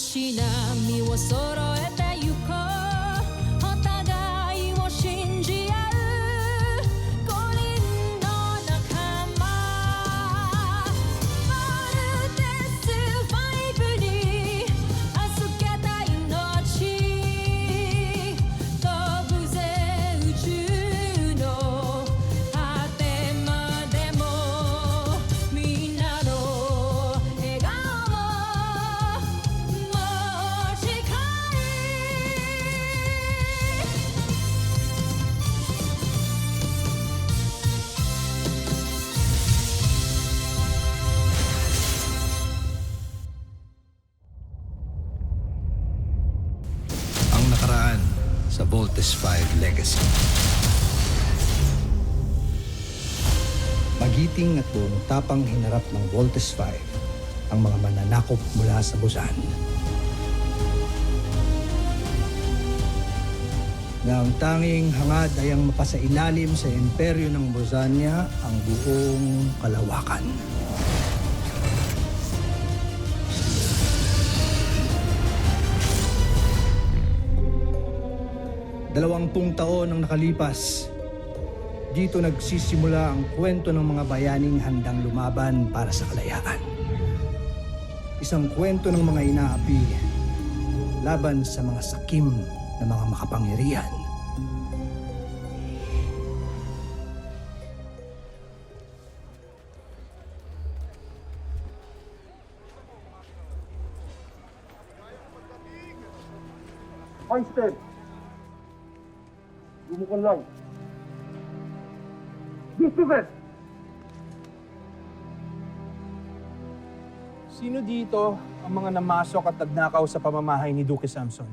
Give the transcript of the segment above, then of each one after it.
しな身を揃えてゆこうお互いを信じ合う五人の仲間まるでスファイブに預けた命飛ぶぜ宇宙の果てまでもみんなの笑顔も持ち帰Ang nakaraan sa Voltes 5 Legacy. Magiting at buong tapang hinarap ng Voltes 5 ang mga mananakop mula sa Busan. Na ang tanging hangad ay ang mapasailalim sa imperyo ng Bosanya ang buong kalawakan. Dalawampung taon ang nakalipas. Dito nagsisimula ang kwento ng mga bayaning handang lumaban para sa kalayaan. Isang kwento ng mga inaapi laban sa mga sakim na mga makapangyarihan. Einstein! Bumukan lang. Discipline! Sino dito ang mga namasok at nagnakaw sa pamamahay ni Duque Samson?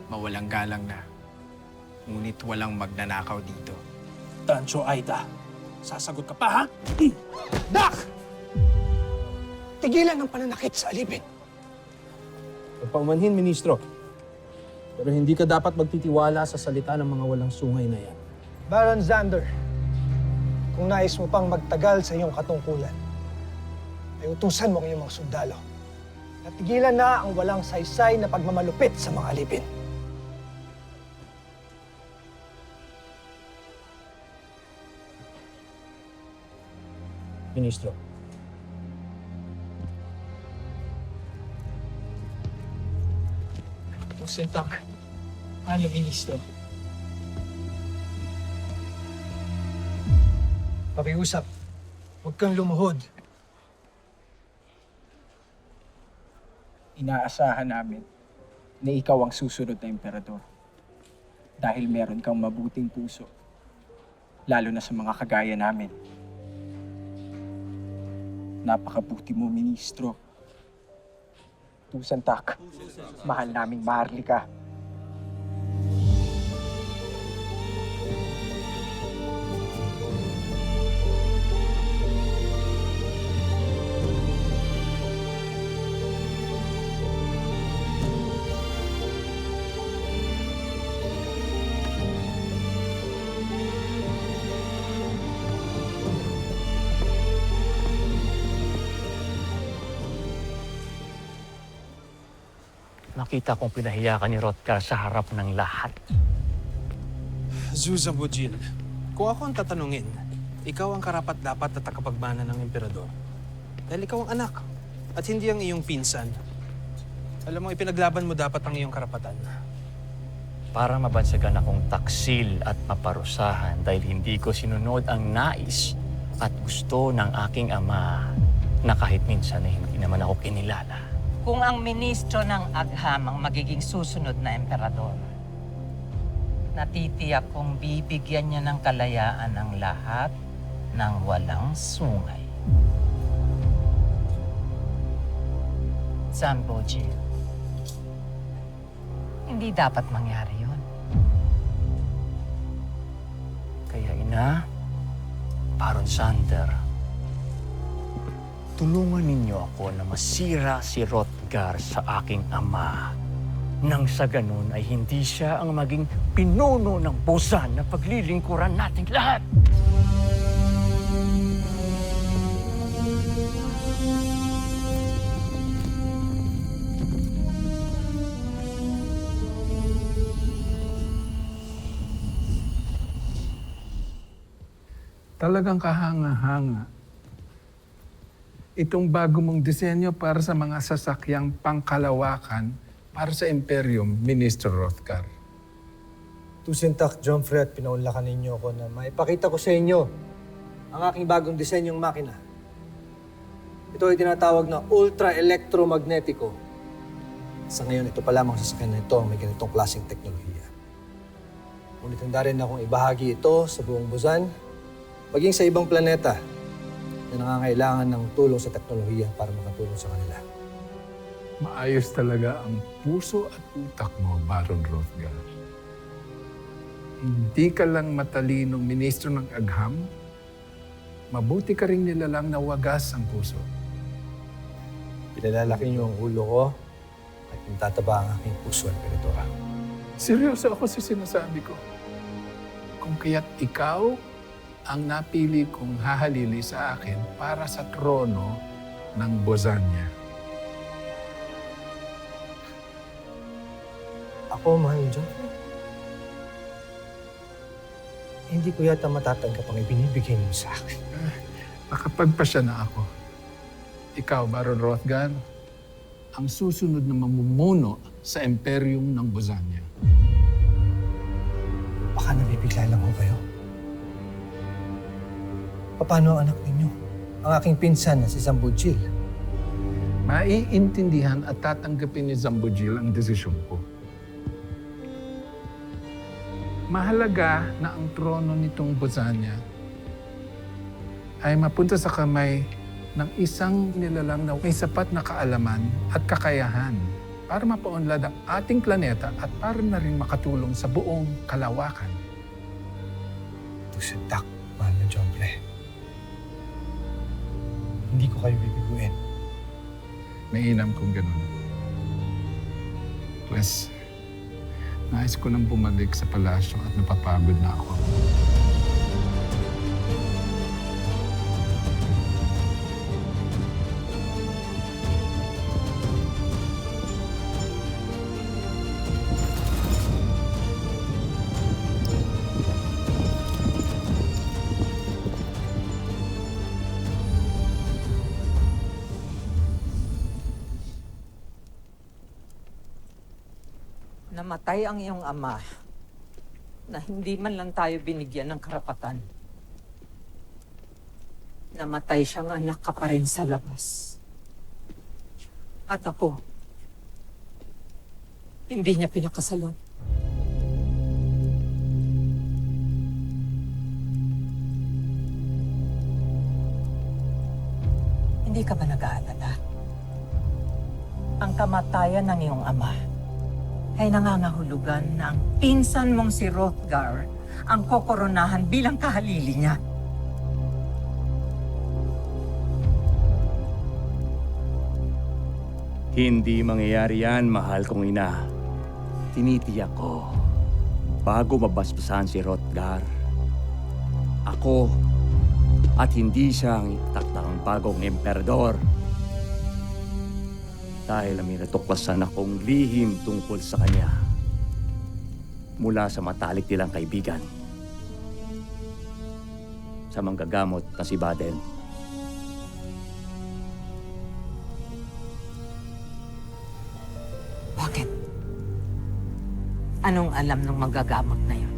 Mawalang galang na. Ngunit walang magnanakaw dito. Tancho Aida, sasagot ka pa, ha? Dak! Tigilan ang pananakit sa alipin. Pagpaumanhin, Ministro. Pero hindi ka dapat magtitiwala sa salita ng mga walang sungay na yan. Baron Xander, kung nais mo pang magtagal sa iyong katungkulan, ay utusan mo ang iyong mga sundalo. Natigilan na ang walang saysay na pagmamalupit sa mga alipin. Ministro. Sentak, ano, Ministro? Pakiusap, huwag kang lumuhod. Inaasahan namin na ikaw ang susunod na emperador. Dahil meron kang mabuting puso. Lalo na sa mga kagaya namin. Napakabuti mo, Ministro. Tusantak, mahal naming Maharlika. Nakita kong pinahiya ka ni Hrothgar sa harap ng lahat. Zuzabujil, kung ako ang tatanungin, ikaw ang karapat-dapat at takapagmana ng emperador. Dahil ikaw ang anak at hindi ang iyong pinsan. Alam mo, ipinaglaban mo dapat ang iyong karapatan. Para mabansagan akong taksil at maparusahan dahil hindi ko sinunod ang nais at gusto ng aking ama na kahit minsan ay hindi naman ako kinilala. Kung ang ministro ng Agham ang magiging susunod na emperador, natitiyak kong bibigyan niya ng kalayaan ang lahat ng walang sungay. Zambojil, hindi dapat mangyari yun. Kaya ina, Baron Xander, tulungan ninyo ako na masira si Hrothgar sa aking ama. Nang sa ganun ay hindi siya ang maging pinuno ng Busan na paglilingkuran nating lahat. Talagang kahanga-hanga. Itong bago mong disenyo para sa mga sasakyang pangkalawakan para sa Imperium, Minister Rothgar. Tusintak, Jomfrey, at pinaunlakan ninyo ako na maipakita ko sa inyo ang aking bagong disenyong makina. Ito ay tinatawag na ultra-electromagnetico. Sa ngayon, ito pa lamang sasakyan na ito may ganitong klaseng teknolohiya. Ngunit handa rin akong ibahagi ito sa buong Busan, maging sa ibang planeta na nangangailangan ng tulong sa teknolohiya para makatulong sa kanila. Maayos talaga ang puso at utak mo, Baron Rothgar. Hindi ka lang matalinong ministro ng agham, mabuti ka rin nilalang na wagas ang puso. Pinalalaki niyo ang ulo ko at natataba ang aking puso, Emperadora. Seryoso ako sa sinasabi ko. Kung kaya't ikaw ang napili kong hahalili sa akin para sa trono ng Bosanya. Ako, mahal John, hindi ko yata matatanggap ang ibinibigay mo sa akin. Nakapagpasya na ako. Ikaw, Baron Rothgar, ang susunod na mamumuno sa Imperium ng Bosanya. Baka nabibigla lang ho kayo. Paano ang anak ninyo? Ang aking pinsan na si Zambujil. Maiintindihan at tatanggapin ni Zambujil ang desisyon ko. Mahalaga na ang trono nitong Bosanya ay mapunta sa kamay ng isang nilalang na may sapat na kaalaman at kakayahan para mapaunlad ang ating planeta at para na rin makatulong sa buong kalawakan. Tusintak, mahal na John Play. Hindi ko kayo bibiguin. Mainam kung ganun. Pues, nais ko nang bumalik sa palasyo at napapagod na ako. Namatay ang iyong ama na hindi man lang tayo binigyan ng karapatan. Namatay siyang anak ka pa rin sa labas. At ako, hindi niya pinakasalan. Hindi ka ba nag-aalala? Ang kamatayan ng iyong ama ay nangangahulugan na ang pinsan mong si Rothgar ang kokoronahan bilang kahalili niya. Hindi mangyayari yan, mahal kong ina. Tinitiyak ko, bago mabasbasan si Rothgar, ako at hindi siya ang itatakdang bagong emperador. Dahil may natuklasan akong lihim tungkol sa kanya mula sa matalik nilang kaibigan, sa manggagamot na si Baden. Bakit? Anong alam ng manggagamot na yun?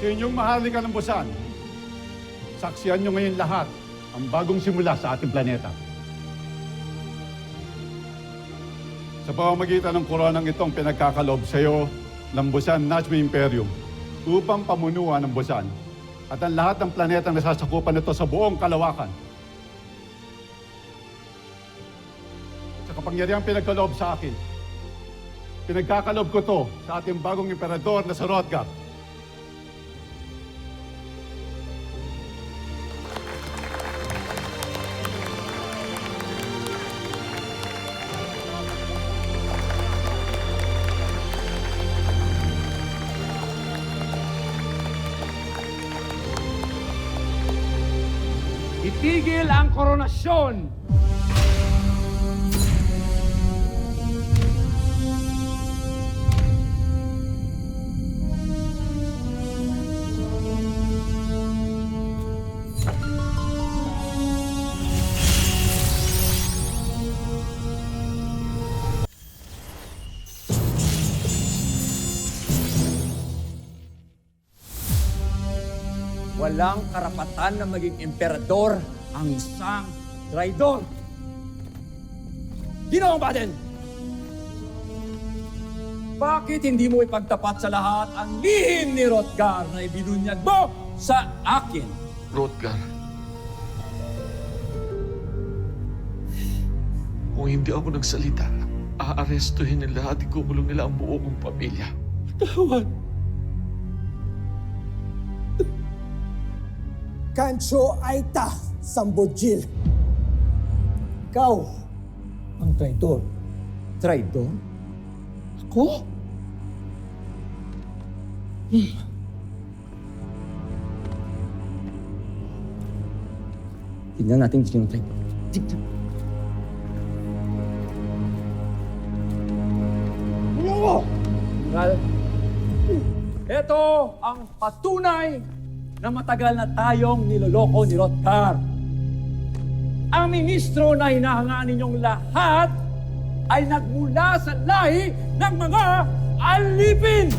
Sa inyong maharlika ng Busan, saksiyan nyo ngayon lahat ang bagong simula sa ating planeta. Sa pamamagitan ng koronang itong pinagkakalob sa iyo ng Busan Najmi Imperium upang pamunuan ng Busan at ang lahat ng planetang nasasakupan nito sa buong kalawakan. Sa kapangyarihang pinagkaloob sa akin, pinagkakalob ko to sa ating bagong emperador na si Hrothgar. Itigil ang koronasyon! Walang karapatan na maging emperador ang isang traidor. Ginoong Baden! Bakit hindi mo ipagtapat sa lahat ang lihim ni Hrothgar na ibinunyag mo sa akin? Hrothgar, kung hindi ako nagsalita, aarestuhin nila at ikukulong nila ang buo kong pamilya. Tawad. Kancho Aita Sambojil. Ikaw ang traidor. Traidor? Ako? Tignan natin yung traidor. Tignan. Well, ito ang patunay na matagal na tayong niloloko ni Hrothgar. Ang ministro na hinahangaan ninyong lahat ay nagmula sa lahi ng mga alipin!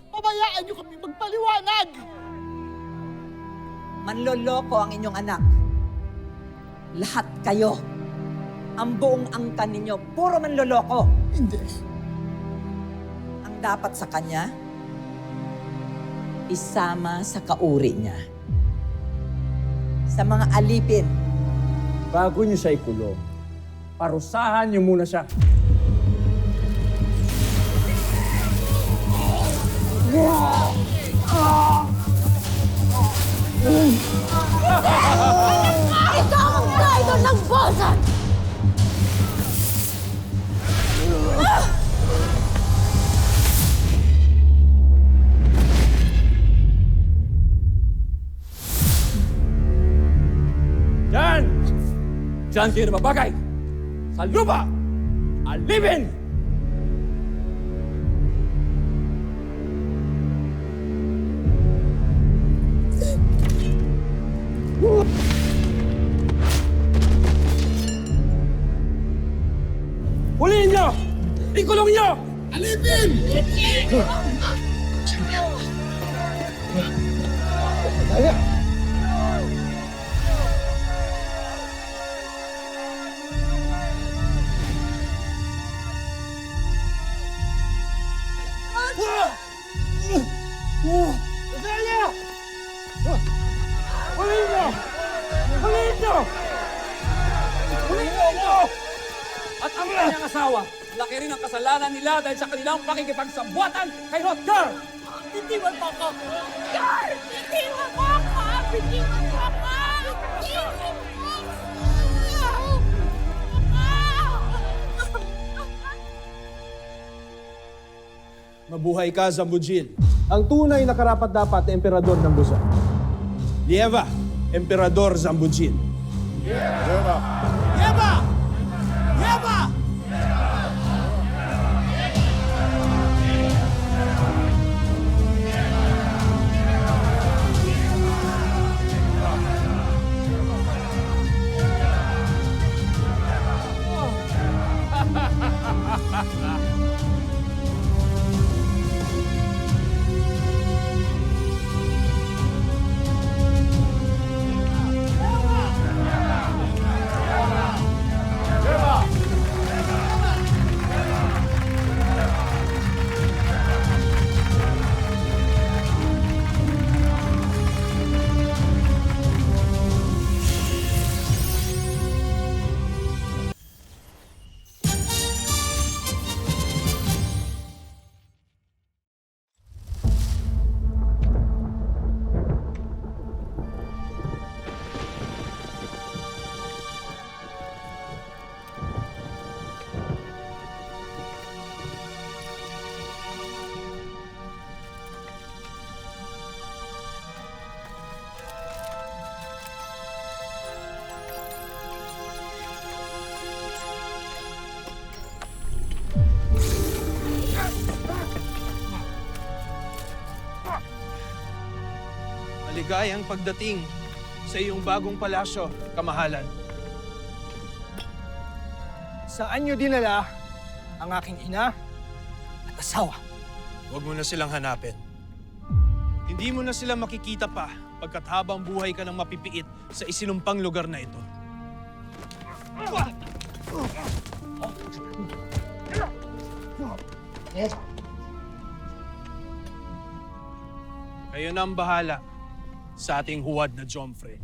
Pabayaan niyo kami magpaliwanag! Manloloko ang inyong anak. Lahat kayo. Ang buong angkan ninyo, puro manloloko. Hindi. Ang dapat sa kanya, isama sa kauri niya. Sa mga alipin. Bago niyo siya ikulong, parusahan niyo muna siya. Ikaw ang traidor ng Busan! Diyan! Diyan kayo nababagay! Sa lupa! Alipin! Huliin niyo! Ikulong niyo! Alipin! Huliin niyo! Huliin niyo! Huliin niyo! At ang kanyang asawa, laki rin ang kasalanan nila dahil sa kanilang pakikipagsabuatan kay Hrothgar! Bitiwan mo ako! Gar! Bitiwan mo ako! Bitiwan mo ako! Bitiwan mo ako! Mabuhay ka, Zambujil. Ang tunay na karapat-dapat na emperador ng Busan. Lieva, Emperador Zambujil. Diba? Yeba! Yeba! Maligayang pagdating sa iyong bagong palasyo, kamahalan. Saan niyo dinala ang aking ina at asawa? Huwag mo na silang hanapin. Hindi mo na sila makikita pa pagkat habang buhay ka ng mapipiit sa isinumpang lugar na ito. Kayo na ang bahala sa ating huwad na Jomfre.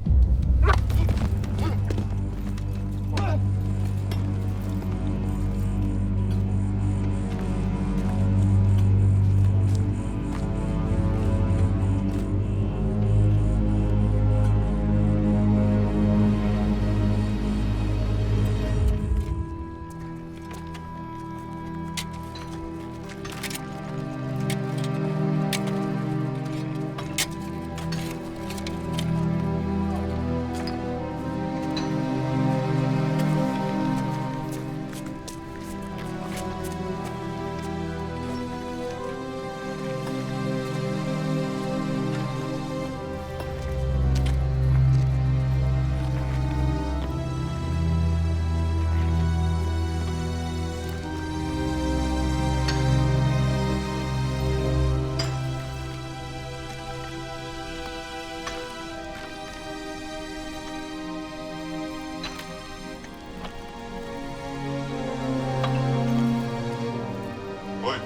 Hoy,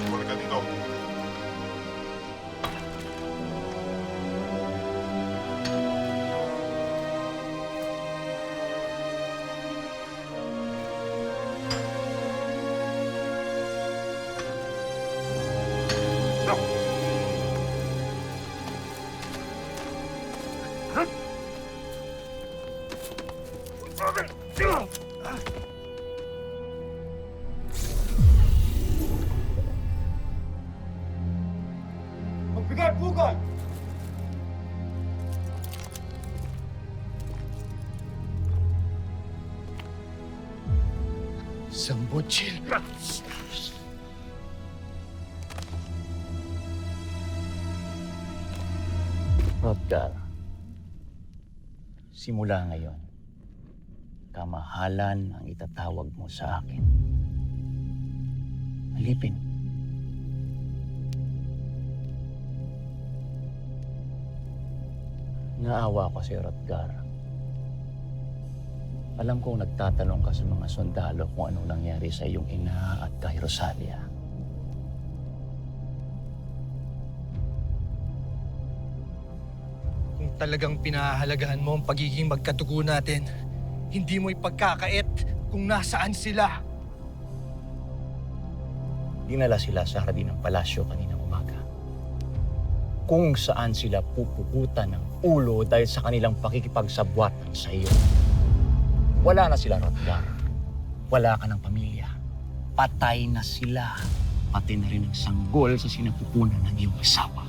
balik ka dito. Magbigay pugay! Zambujil. Hrothgar, simula ngayon, kamahalan ang itatawag mo sa akin. Alipin. Naawa ko si Hrothgar. Alam kong nagtatanong ka sa mga sundalo kung anong nangyari sa iyong ina at kay Rosalia. Kung talagang pinahahalagahan mo ang pagiging magkatugo natin, hindi mo ipagkakait kung nasaan sila. Dinala sila sa hardin ng palasyo kaninang umaga. Kung saan sila pupugutan ng ulo dahil sa kanilang pakikipagsabwatan sa iyo. Wala na sila, Hrothgar. Wala ka ng pamilya. Patay na sila. pati na rin ang sanggol sa sinapupunan ng iyong asawa.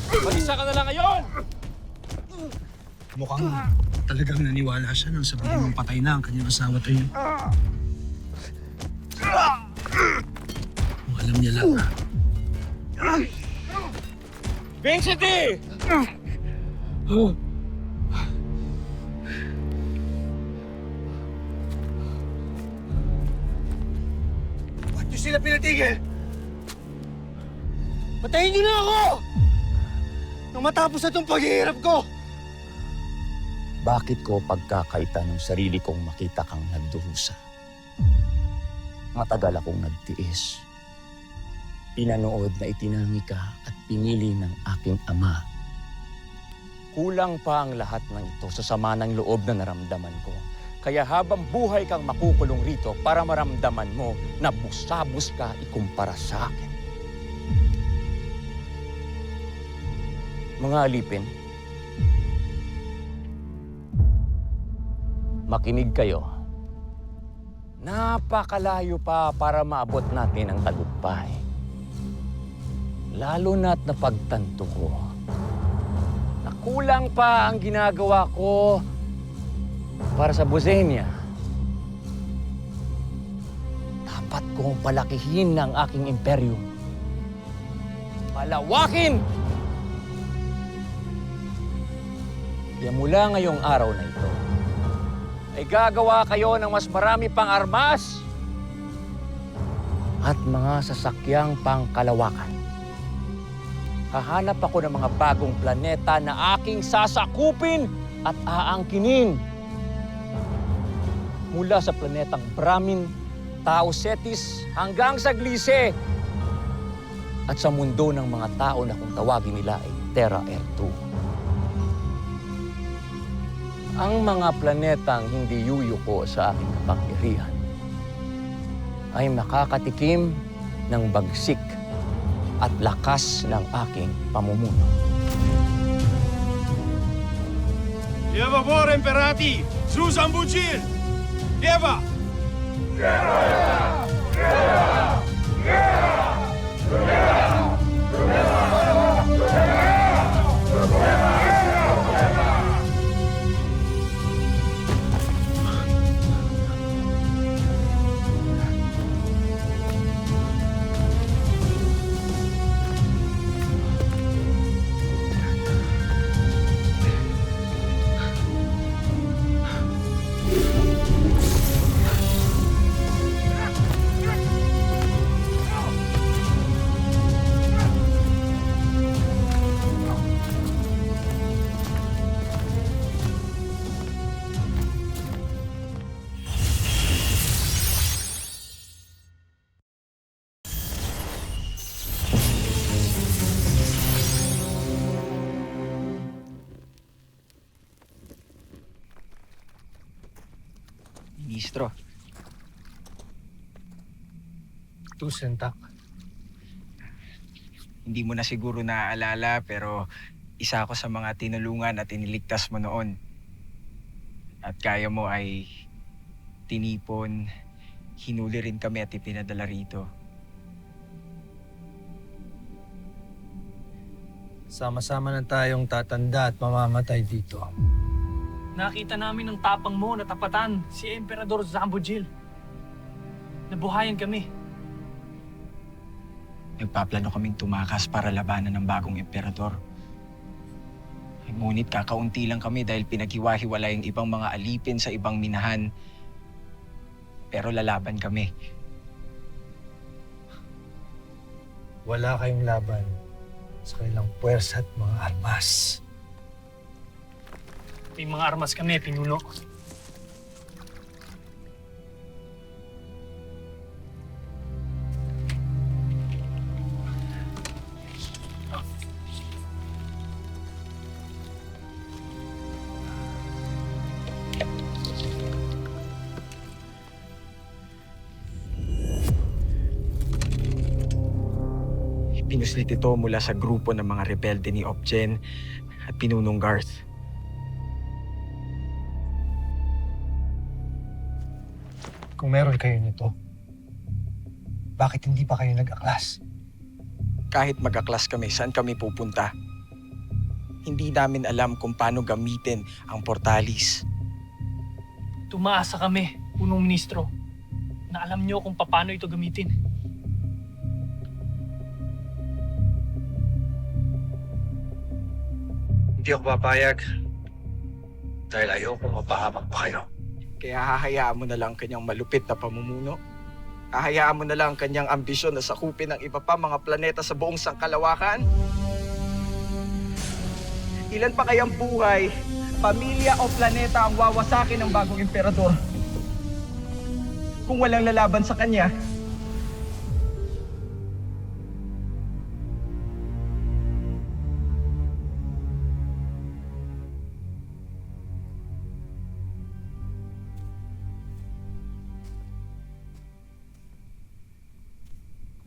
Mag-isa ka na lang ngayon! Mukhang talagang naniwala siya nang sabihin mong patay na ang kanyang asawa tayo. Kung alam niya lang. Vincent! Ba't niyo sila pinatigil? Patayin niyo na ako! Nang matapos na itong paghihirap ko! Bakit ko pagkakaita ng sarili kong makita kang nagdurusa? Matagal akong nagtiis. Pinanood na itinangi ka at pinili ng aking ama. Kulang pa ang lahat ng ito sa sama ng loob na naramdaman ko. Kaya habang buhay kang makukulong rito para maramdaman mo na busabos ka ikumpara sa akin. Mga alipin, makinig kayo. Napakalayo pa para maabot natin ang tagumpay. Lalo na't napagtanto ko na kulang pa ang ginagawa ko para sa Bosenia. Dapat kong palakihin ang aking imperyo. Palawakin! Kaya mula ngayong araw na ito, ay gagawa kayo ng mas marami pang armas at mga sasakyang pangkalawakan. Hahanap ako ng mga bagong planeta na aking sasakupin at aangkinin. Mula sa planetang Brahmin, Tao Cetis hanggang sa Gliese. At sa mundo ng mga tao na kung tawagin nila ay Terra Ertu. Ang mga planetang hindi yuyuko sa aking kapangyarihan ay makakatikim ng bagsik at lakas ng aking pamumuno. Lieva vor imperati! Susan Bujil! Lieva! Ministro. Tusentak. Hindi mo na siguro naaalala pero isa ako sa mga tinulungan at iniligtas mo noon. At kaya mo ay tinipon, hinuli rin kami at ipinadala rito. Sama-sama na tayong tatanda at mamamatay dito. Nakita namin ang tapang mo na tapatan si Emperador Zambojil. Nabuhayan kami. Nagpaplano kaming tumakas para labanan ng bagong emperador. Ngunit kakaunti lang kami dahil pinaghiwa-hiwalay ang ibang mga alipin sa ibang minahan. Pero lalaban kami. Wala kayong laban sa kailang puwersa at mga armas. May mga armas kami, pinuno. Pinuslit ito mula sa grupo ng mga rebelde ni Opgen at pinunong Garth. Kung meron kayo nito, bakit hindi pa kayo nag-aklas? Kahit mag-aklas kami, saan kami pupunta? Hindi namin alam kung paano gamitin ang portalis. Tumaasa kami, punong ministro, na alam niyo kung paano ito gamitin. Hindi ako papayag dahil ayoko mapahamak pa kayo. Kaya hahayaan mo na lang kanyang malupit na pamumuno. Hahayaan mo na lang kanyang ambisyon na sakupin ang iba pa mga planeta sa buong sangkalawakan. Ilan pa kayang buhay, pamilya o planeta ang wawasakin ng bagong emperador? Kung walang lalaban sa kanya.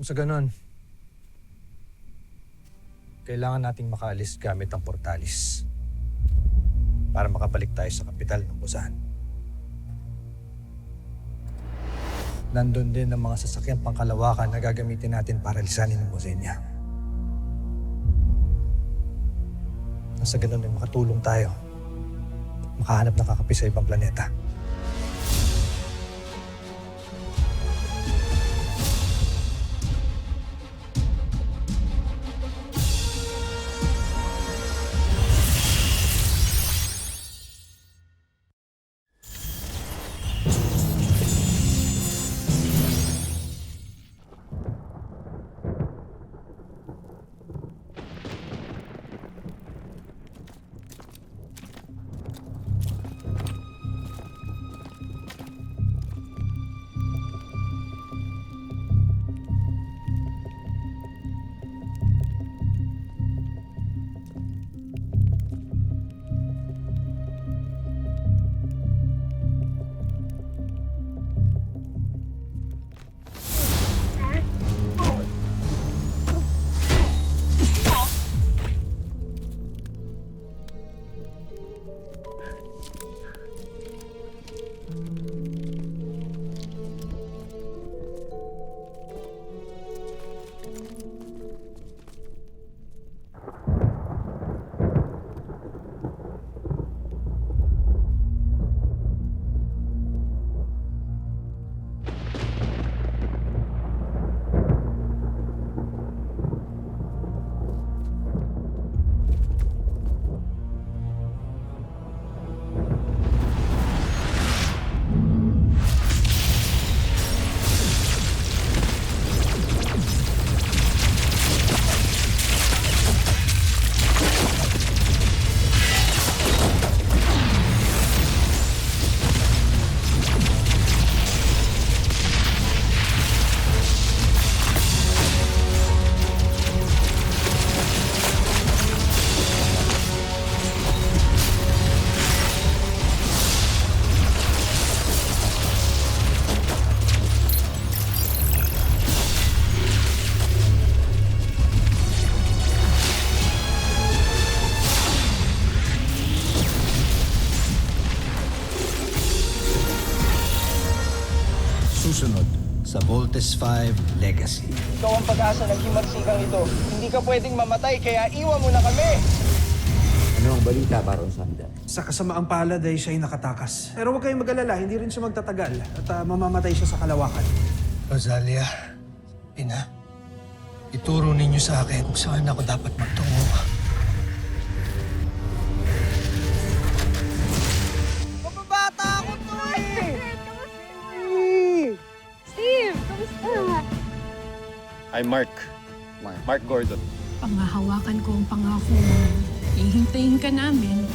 Kung sa ganon, kailangan nating makaalis gamit ang portalis para makabalik tayo sa kapital ng Busan. Nandun din ang mga sasakyang pangkalawakan na gagamitin natin para lisanin ang Bosenya. Nasa ganon ay makatulong tayo at makahanap ng kakapi sa ibang planeta. Susunod sa Voltes 5 Legacy. Ikaw ang pag-asa ng himagsikang ito. Hindi ka pwedeng mamatay, kaya iwan mo na kami! Ano ang balita, Baron Samdan? Sa kasamaang palad ay siya'y nakatakas. Pero huwag kayong mag-alala, hindi rin siya magtatagal at mamamatay siya sa kalawakan. Rosalia, Ina, ituro ninyo sa akin kung saan ako dapat magtungo. Mababata ako to eh! Steve, kamusta? I'm Mark. Mark Gordon. Pangahawakan ko ang pangako mo. Ihintayin ka namin.